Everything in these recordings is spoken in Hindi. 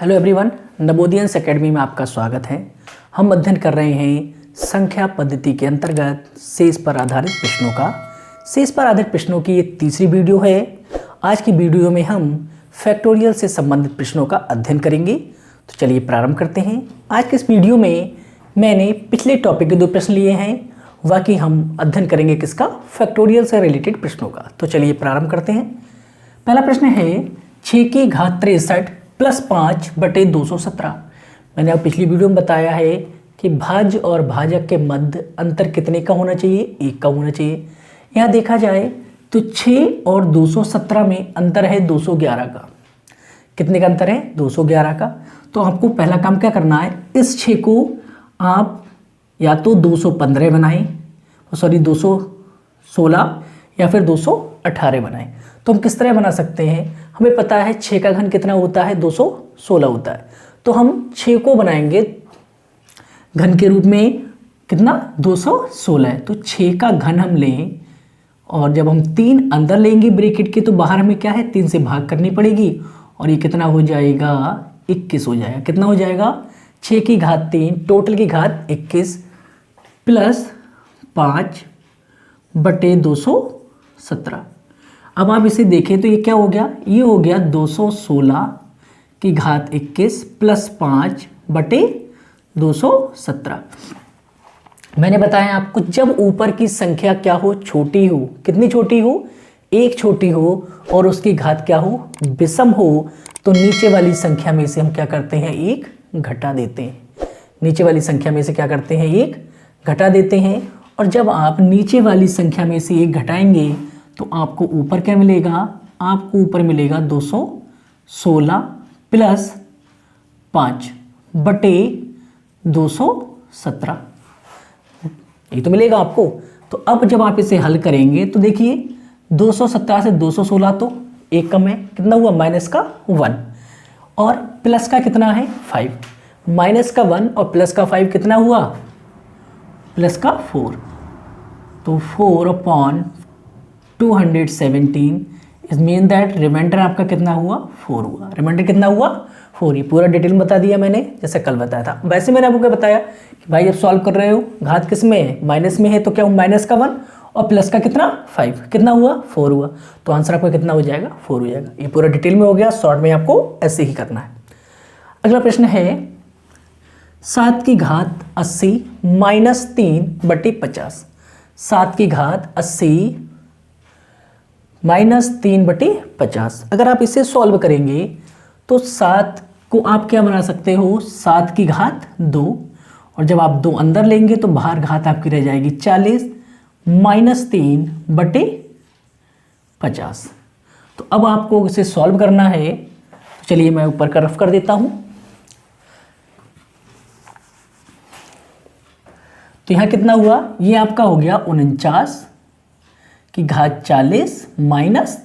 हेलो एवरीवन, नवोदयंस एकेडमी में आपका स्वागत है। हम अध्ययन कर रहे हैं संख्या पद्धति के अंतर्गत शेष पर आधारित प्रश्नों का। शेष पर आधारित प्रश्नों की ये तीसरी वीडियो है। आज की वीडियो में हम फैक्टोरियल से संबंधित प्रश्नों का अध्ययन करेंगे। तो चलिए प्रारंभ करते हैं। आज के इस वीडियो में मैंने पिछले टॉपिक के 2 प्रश्न लिए हैं, बाकी हम अध्ययन करेंगे किसका, फैक्टोरियल से रिलेटेड प्रश्नों का। तो चलिए प्रारंभ करते हैं। पहला प्रश्न है 6 की घात 63 + 5/217। मैंने अब पिछली वीडियो में बताया है कि भाज्य और भाजक के मध्य अंतर कितने का होना चाहिए, 1 का होना चाहिए। यहाँ देखा जाए तो 6 और 217 में अंतर है 211 का। कितने का अंतर है, 211 का। तो आपको पहला काम क्या करना है, इस 6 को आप या तो 215 बनाएं, 216 या फिर 218 बनाएं। तो हम किस तरह बना सकते हैं, हमें पता है 6 का घन कितना होता है, 216 होता है। तो हम 6 को बनाएंगे घन के रूप में, कितना, 216 है। तो 6 का घन हम लें और जब हम 3 अंदर लेंगे ब्रैकेट के, तो बाहर हमें क्या है, 3 से भाग करनी पड़ेगी और ये कितना हो जाएगा, 21 हो जाएगा। कितना हो जाएगा, 6 की घात 3 टोटल की घात 21 + 5/217। अब आप इसे देखें तो ये क्या हो गया, ये हो गया 216 की घात 21 + 5/217। मैंने बताया आपको, जब ऊपर की संख्या क्या हो, छोटी हो, कितनी छोटी हो, 1 छोटी हो और उसकी घात क्या हो, विषम हो, तो नीचे वाली संख्या में से हम क्या करते हैं, 1 घटा देते हैं। नीचे वाली संख्या में से क्या करते हैं, 1 घटा देते हैं। और जब आप नीचे वाली संख्या में से 1 घटाएंगे तो आपको ऊपर क्या मिलेगा, आपको ऊपर मिलेगा 216 + 5/217। ये तो मिलेगा आपको। तो अब जब आप इसे हल करेंगे तो देखिए 217 से 216 तो 1 कम है, कितना हुआ, -1, और प्लस का कितना है, 5। -1 और +5 कितना हुआ, +4। तो 4/217 इज मीन दैट रिमाइंडर आपका कितना हुआ, 4 हुआ। रिमाइंडर कितना हुआ, 4। ये पूरा डिटेल में बता दिया मैंने, जैसे कल बताया था। वैसे मैंने आपको क्या बताया कि भाई जब सॉल्व कर रहे हो, घात किस में है, माइनस में है, तो क्या -1 और प्लस का कितना, 5, कितना हुआ, 4 हुआ। तो आंसर आपका कितना हो जाएगा, 4 हो जाएगा। ये पूरा डिटेल में हो गया, शॉर्ट में आपको ऐसे ही करना है। अगला प्रश्न है 7 की घात 80 - 3/50। 7 की घात 80 - 3/50। अगर आप इसे सॉल्व करेंगे तो 7 को आप क्या बना सकते हो, 7 की घात 2, और जब आप 2 अंदर लेंगे तो बाहर घात आपकी रह जाएगी 40 - 3/50। तो अब आपको इसे सॉल्व करना है। तो चलिए मैं ऊपर का रफ कर देता हूं। तो यहाँ कितना हुआ, ये आपका हो गया 49 की घात 40 -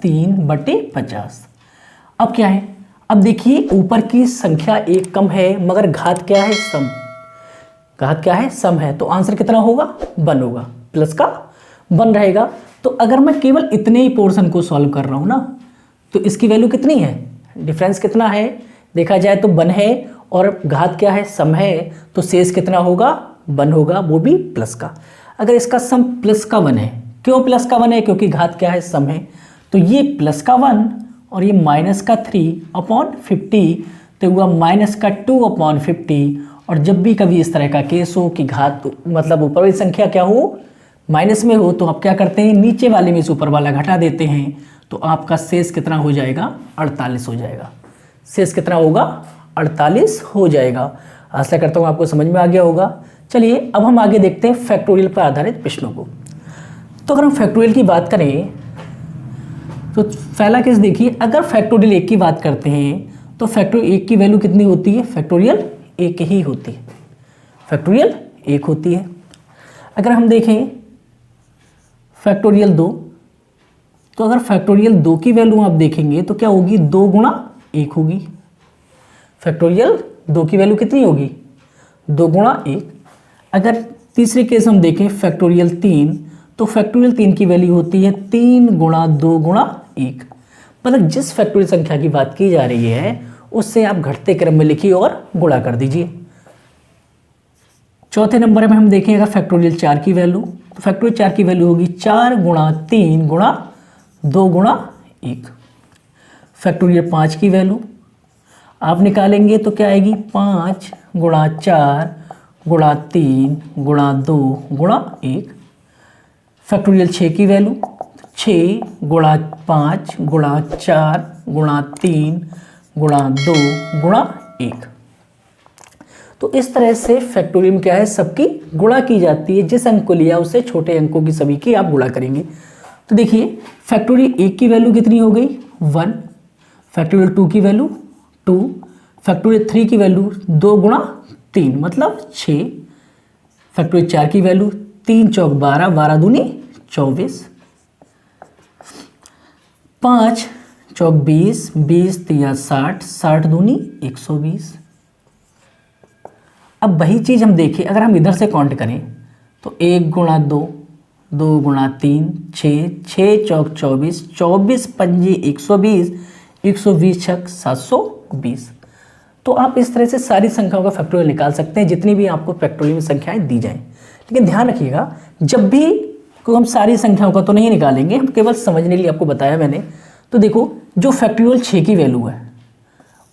3/50। अब क्या है, अब देखिए ऊपर की संख्या 1 कम है मगर घात क्या है, सम। घात क्या है, सम है। तो आंसर कितना होगा, 1 होगा, प्लस का 1 रहेगा। तो अगर मैं केवल इतने ही पोर्शन को सॉल्व कर रहा हूँ ना, तो इसकी वैल्यू कितनी है, डिफरेंस कितना है, देखा जाए तो 1 है और घात क्या है, सम है। तो शेष कितना होगा, 1 होगा, वो भी प्लस का। अगर इसका सम प्लस का 1 है, क्यों प्लस का 1 है, क्योंकि घात क्या है, सम है। तो ये प्लस का 1 और ये -3/50, तो हुआ -2/50। और जब भी कभी इस तरह का केस हो कि घात मतलब ऊपर वाली संख्या क्या हो, माइनस में हो, तो आप क्या करते हैं, नीचे वाले में से ऊपर वाला घटा देते हैं। तो आपका शेष कितना हो जाएगा, 48 हो जाएगा। शेष कितना होगा, 48 हो जाएगा। आशा करता हूँ आपको समझ में आ गया होगा। चलिए अब हम आगे देखते हैं फैक्टोरियल पर आधारित प्रश्नों को। तो अगर हम फैक्टोरियल की बात करें तो पहला केस देखिए, अगर फैक्टोरियल 1 की बात करते हैं तो फैक्टोरियल 1 की वैल्यू कितनी होती है, फैक्टोरियल 1 ही होती है। फैक्टोरियल 1 होती है। अगर हम देखें फैक्टोरियल 2, तो अगर फैक्टोरियल 2 की वैल्यू आप देखेंगे तो क्या होगी, 2 × 1 होगी। फैक्टोरियल 2 की वैल्यू कितनी होगी, 2 × 1। अगर तीसरे केस हम देखें फैक्टोरियल 3, तो फैक्टोरियल 3 की वैल्यू होती है 3 × 2 × 1। मतलब जिस फैक्टोरियल संख्या की बात की जा रही है उससे आप घटते क्रम में लिखिए और गुणा कर दीजिए। चौथे नंबर में हम देखेंगे फैक्टोरियल 4 की वैल्यू, तो फैक्टोरियल 4 की वैल्यू होगी 4 गुणा 3 गुणा 2 गुणा 1। फैक्टोरियल 5 की वैल्यू आप निकालेंगे तो क्या आएगी 5 गुणा 4 गुणा 3 गुणा 2 गुणा 1। फैक्टोरियल 6 की वैल्यू 6 गुणा 5 गुणा 4 गुणा 3 गुणा 2 गुणा 1। तो इस तरह से फैक्टोरियल में क्या है, सबकी गुणा की जाती है। जिस अंक को लिया उससे छोटे अंकों की सभी की आप गुणा करेंगे। तो देखिए फैक्टोरियल 1 की वैल्यू कितनी हो गई 1, फैक्टोरियल 2 की वैल्यू 2, फैक्टोरियल 3 की वैल्यू 2 गुणा 3 मतलब 6, फैक्टोरियल 4 की वैल्यू 3 चौक 12, 12 दूनी 24, 5 चौक 20, 20 तिया 60, 60 दूनी 120। अब वही चीज़ हम देखें, अगर हम इधर से काउंट करें तो 1 गुणा 2, 2 गुणा 3, 6, 6 चौक 24, 24 पंजी 120, 120 छक 720। तो आप इस तरह से सारी संख्याओं का फैक्टोरियल निकाल सकते हैं जितनी भी आपको फैक्टोरियल में संख्याएं दी जाएं। लेकिन ध्यान रखिएगा, जब भी को हम सारी संख्याओं का तो नहीं निकालेंगे, हम केवल समझने के लिए आपको बताया मैंने। तो देखो जो फैक्टोरियल 6 की वैल्यू है,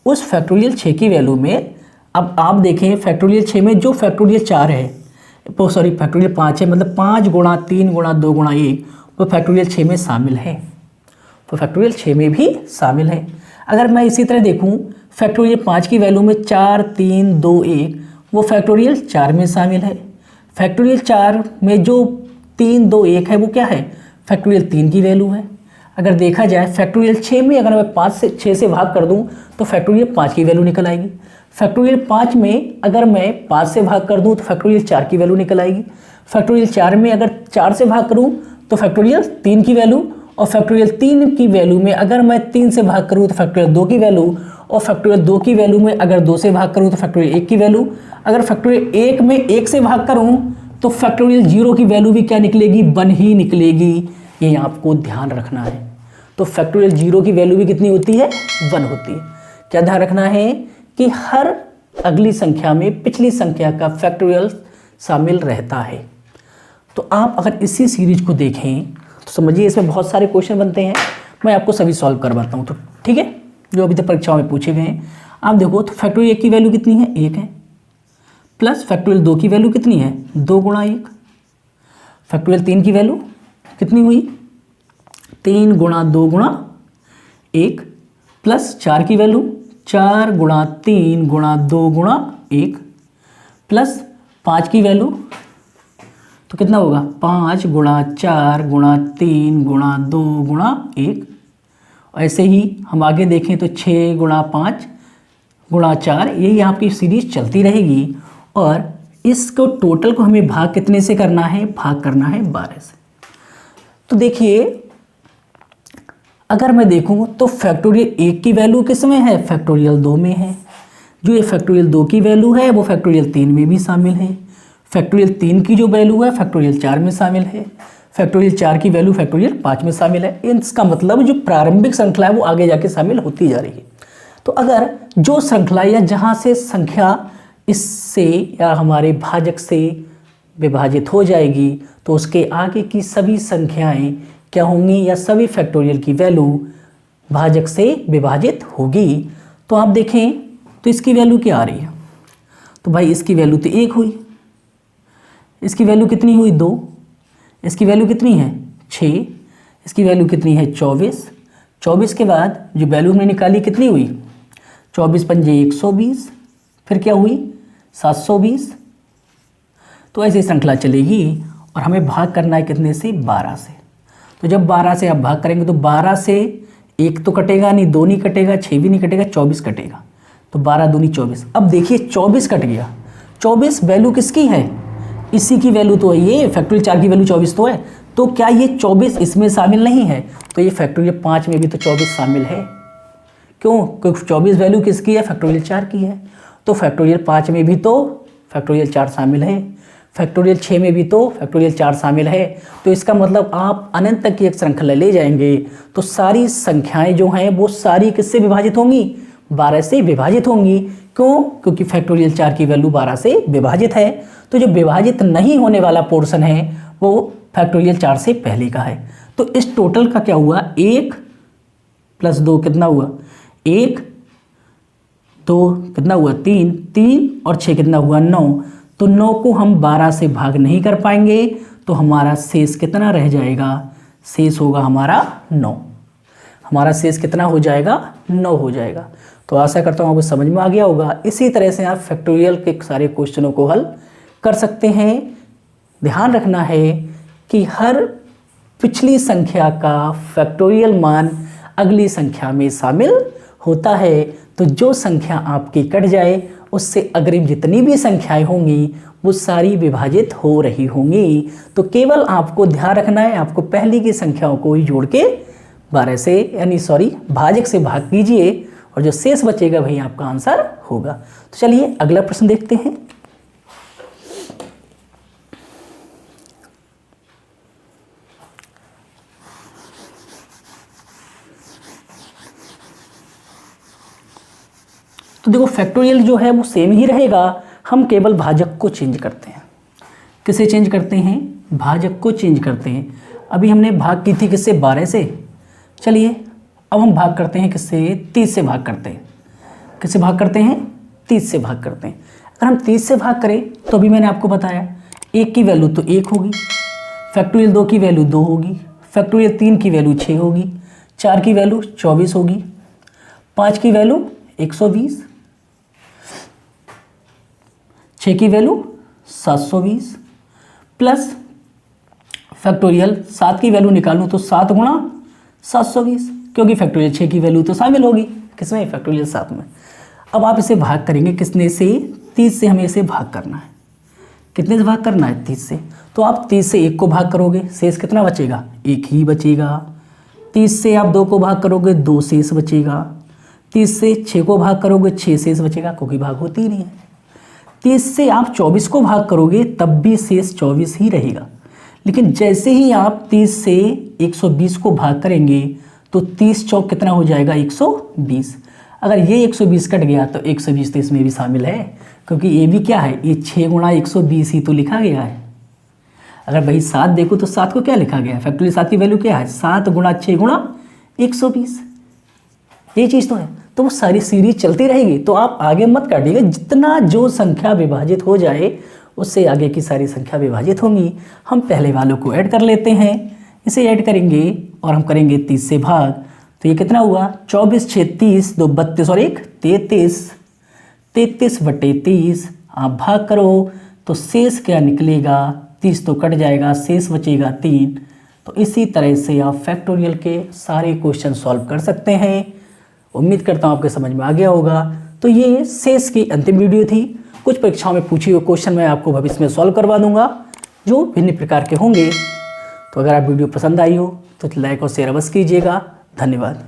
उस फैक्टोरियल 6 की वैल्यू में अब आप देखें फैक्टोरियल 6 में जो फैक्टोरियल 4 है, फैक्टोरियल 5 है, मतलब 5 गुणा 3 गुणा 2 गुणा 1 वो फैक्टोरियल 6 में शामिल है, तो फैक्टोरियल 6 में भी शामिल है। अगर मैं इसी तरह देखूं फैक्टोरियल 5 की वैल्यू में 4 3 2 1 वो फैक्टोरियल 4 में शामिल है। फैक्टोरियल 4 में जो 3 2 1 है वो क्या है, फैक्टोरियल 3 की वैल्यू है। अगर देखा जाए फैक्टोरियल 6 में अगर मैं 6 से भाग कर दूं तो फैक्टोरियल 5 की वैल्यू निकल आएगी। फैक्टोरियल 5 में अगर मैं 5 से भाग कर दूं तो फैक्टोरियल 4 की वैल्यू निकल आएगी। फैक्टोरियल 4 में अगर 4 से भाग करूं तो फैक्टोरियल 3 की वैल्यू, और फैक्टोरियल 3 की वैल्यू में अगर मैं 3 से भाग करूं तो फैक्टोरियल 2 की वैल्यू, और फैक्टोरियल 2 की वैल्यू में अगर 2 से भाग करूं तो फैक्टोरियल 1 की वैल्यू। अगर फैक्टोरियल 1 में 1 से भाग करूं तो फैक्टोरियल 0 की वैल्यू भी क्या निकलेगी, 1 ही निकलेगी। ये आपको ध्यान रखना है। तो फैक्टोरियल 0 की वैल्यू भी कितनी होती है, 1 होती है। क्या ध्यान रखना है कि हर अगली संख्या में पिछली संख्या का फैक्टोरियल शामिल रहता है। तो आप अगर इसी सीरीज को देखें तो समझिए इसमें बहुत सारे क्वेश्चन बनते हैं, मैं आपको सभी सॉल्व करवाता हूँ। तो ठीक है, जो अभी तक परीक्षाओं में पूछे गए हैं आप देखो। तो फैक्टोरियल 1 की वैल्यू कितनी है, 1 है, प्लस फैक्टोरियल 2 की वैल्यू कितनी है, 2 गुणा 1। फैक्टोरियल 3 की वैल्यू कितनी हुई, 3 गुणा 2 गुणा 1, प्लस 4 की वैल्यू 4 गुणा 3 गुणा 2 गुणा 1, प्लस 5 की वैल्यू तो कितना होगा, 5 गुणा 4 गुणा 3 गुणा 2 गुणा 1। ऐसे ही हम आगे देखें तो 6 गुणा 5 गुणा 4, यही आपकी सीरीज चलती रहेगी। और इसको टोटल को हमें भाग कितने से करना है, भाग करना है 12 से। तो देखिए अगर मैं देखूं तो फैक्टोरियल 1 की वैल्यू किस में है, फैक्टोरियल 2 में है। जो ये फैक्टोरियल 2 की वैल्यू है वो फैक्टोरियल 3 में भी शामिल है। फैक्टोरियल 3 की जो वैल्यू है फैक्टोरियल 4 में शामिल है। फैक्टोरियल 4 की वैल्यू फैक्टोरियल 5 में शामिल है। इसका मतलब जो प्रारंभिक श्रृंखला है वो आगे जाके शामिल होती जा रही है। तो अगर जो श्रृंखला या जहाँ से संख्या इससे या हमारे भाजक से विभाजित हो जाएगी तो उसके आगे की सभी संख्याएं क्या होंगी, या सभी फैक्टोरियल की वैल्यू भाजक से विभाजित होगी। तो आप देखें तो इसकी वैल्यू क्या आ रही है, तो भाई इसकी वैल्यू तो 1 हुई, इसकी वैल्यू कितनी हुई 2, इसकी वैल्यू कितनी है 6, इसकी वैल्यू कितनी है 24, 24 के बाद जो वैल्यू हमने निकाली कितनी हुई 24 पंजे 120, फिर क्या हुई 720। तो ऐसे श्रृंखला चलेगी और हमें भाग करना है कितने से, 12 से। तो जब 12 से आप भाग करेंगे तो 12 से 1 तो कटेगा नहीं, 2 नहीं कटेगा, 6 भी नहीं कटेगा, 24 कटेगा। तो 12 दूनी 24। अब देखिए 24 कट गया, 24 वैल्यू किसकी है, इसी की वैल्यू तो है, ये फैक्टोरियल 4 की वैल्यू 24 तो है। तो क्या ये 24 इसमें शामिल नहीं है, तो ये फैक्टोरियल 5 में भी तो 24 शामिल है। क्यों, क्योंकि 24 वैल्यू किसकी है, फैक्टोरियल 4 की है। तो फैक्टोरियल 5 में भी तो फैक्टोरियल 4 शामिल है, फैक्टोरियल 6 में भी तो फैक्टोरियल 4 शामिल है। तो इसका मतलब आप अनंत तक की एक श्रृंखला ले जाएंगे तो सारी संख्याएं जो हैं वो सारी किससे विभाजित होंगी, 12 से विभाजित होंगी। क्यों? क्योंकि फैक्टोरियल 4 की वैल्यू 12 से विभाजित है। तो जो विभाजित नहीं होने वाला पोर्शन है वो फैक्टोरियल 4 से पहले का है। तो इस टोटल का क्या हुआ, 1 + 2 कितना हुआ, 1, 2 कितना हुआ, 3, 3 और 6 कितना हुआ, 9। तो 9 को हम 12 से भाग नहीं कर पाएंगे, तो हमारा शेष कितना रह जाएगा, शेष होगा हमारा 9। हमारा शेष कितना हो जाएगा, 9 हो जाएगा। तो आशा करता हूँ आपको समझ में आ गया होगा। इसी तरह से आप फैक्टोरियल के सारे क्वेश्चनों को हल कर सकते हैं। ध्यान रखना है कि हर पिछली संख्या का फैक्टोरियल मान अगली संख्या में शामिल होता है। तो जो संख्या आपकी कट जाए उससे अग्रिम जितनी भी संख्याएं होंगी वो सारी विभाजित हो रही होंगी। तो केवल आपको ध्यान रखना है, आपको पहली की संख्याओं को ही जोड़ के 12 से भाजक से भाग कीजिए और जो शेष बचेगा वही आपका आंसर होगा। तो चलिए अगला प्रश्न देखते हैं। तो देखो फैक्टोरियल जो है वो सेम ही रहेगा, हम केवल भाजक को चेंज करते हैं। किसे चेंज करते हैं, भाजक को चेंज करते हैं। अभी हमने भाग की थी किससे, 12 से। चलिए अब हम भाग करते हैं किससे, 30 से भाग करते हैं। किससे भाग करते हैं, 30 से भाग करते हैं। अगर हम 30 से भाग करें तो अभी मैंने आपको बताया 1 की वैल्यू तो 1 होगी, फैक्टोरियल 2 की वैल्यू 2 होगी, फैक्टोरियल 3 की वैल्यू 6 होगी, 4 की वैल्यू 24 होगी, 5 की वैल्यू 120, 6 की वैल्यू 720 प्लस फैक्टोरियल 7 की वैल्यू निकालूं तो 7 गुणा 720, क्योंकि फैक्टोरियल 6 की वैल्यू तो शामिल होगी किसमें, फैक्टोरियल 7 में। अब आप इसे भाग करेंगे किसने से, 30 से हमें इसे भाग करना है। कितने से भाग करना है, 30 से। तो आप 30 से 1 को भाग करोगे, शेष कितना बचेगा, 1 ही बचेगा। 30 से आप 2 को भाग करोगे, 2 शेष बचेगा। 30 से 6 को भाग करोगे, 6 शेष बचेगा, क्योंकि भाग होती ही नहीं है। 30 से आप 24 को भाग करोगे तब भी शेष 24 ही रहेगा। लेकिन जैसे ही आप 30 से 120 को भाग करेंगे तो 30 चौक कितना हो जाएगा, 120। अगर ये 120 कट गया तो 120 तो इसमें भी शामिल है, क्योंकि ये भी क्या है, ये 6 गुणा 120 ही तो लिखा गया है। अगर भाई 7 देखो तो 7 को क्या लिखा गया है, फैक्टोरियल 7 की वैल्यू क्या है, 7 गुणा 6 गुणा 120, ये चीज़ तो है। तो वो सारी सीरीज चलती रहेगी। तो आप आगे मत काटिएगा, जितना जो संख्या विभाजित हो जाए उससे आगे की सारी संख्या विभाजित होंगी। हम पहले वालों को ऐड कर लेते हैं, इसे ऐड करेंगे और हम करेंगे 30 से भाग। तो ये कितना हुआ, 24 6 30, 2 32 और 1 33, 33/30 आप भाग करो तो शेष क्या निकलेगा, 30 तो कट जाएगा, शेष बचेगा 3। तो इसी तरह से आप फैक्टोरियल के सारे क्वेश्चन सॉल्व कर सकते हैं। उम्मीद करता हूँ आपके समझ में आ गया होगा। तो ये शेष की अंतिम वीडियो थी। कुछ परीक्षाओं में पूछे हुए क्वेश्चन मैं आपको भविष्य में सॉल्व करवा दूंगा जो भिन्न प्रकार के होंगे। तो अगर आप वीडियो पसंद आई हो तो लाइक और शेयर अवश्य कीजिएगा। धन्यवाद।